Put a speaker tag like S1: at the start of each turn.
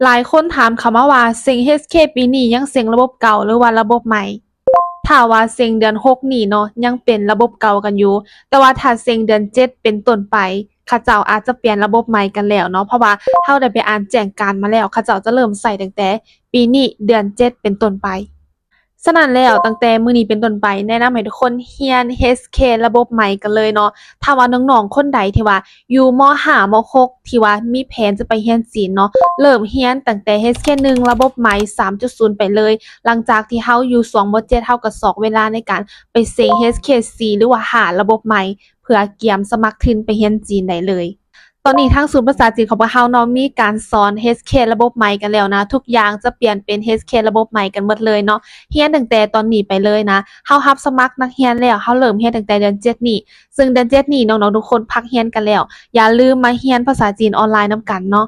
S1: หลายคนถามเข้ามาว่าเซ็ง HK ปีนี้ยังเซ็งระบบเก่าหรือว่าระบบใหม่ถ้าว่าเซ็งเดือน6นี้เนาะยังเป็นระบบเก่ากันอยู่แต่ว่าถ้าเซ็งเดือน7เป็นต้นไปเขาเจ้าอาจจะเปลี่ยนระบบใหม่กันแล้วเนาะเพราะว่าเราได้ไปอ่านแจ้งการณ์มาแล้วเขาเจ้าจะเริ่มใช้ตั้งแต่ปีนี้เดือน7เป็นต้นไป ฉะนั้นแล้วตั้งแต่มื้อนี้เป็นต้นไปแนะนำให้ทุกคนเรียน HK ระบบใหม่กันเลยเนาะถ้าว่าน้องๆคนใดที่ว่าอยู่ม5ม6ที่ว่ามีแผนจะไปเรียนศิลป์เนาะเริ่มเรียนตั้งแต่ HK1 ระบบใหม่3.0ไปเลยหลังจากที่เราอยู่2บ่7เราก็สอกเวลาในการไปเซ็ง HK4 หรือว่าหาระบบใหม่เพื่อเตรียมสมัครทุนไปเรียนจีนได้เลย ตอนนี้ทางศูนย์ภาษาจีนของพวกเราเนาะมีการสอน HK ระบบใหม่กันแล้วนะทุกอย่างจะเปลี่ยนเป็น HK ระบบใหม่กันหมดเลยเนาะเรียนตั้งแต่ตอนนี้ไปเลยนะเรารับสมัครนักเรียนแล้วเราเริ่มเรียนตั้งแต่เดือน7นี้ซึ่งเดือน7นี้น้องๆทุกคนพักเรียนกันแล้วอย่าลืมมาเรียนภาษาจีนออนไลน์นำกันเนาะ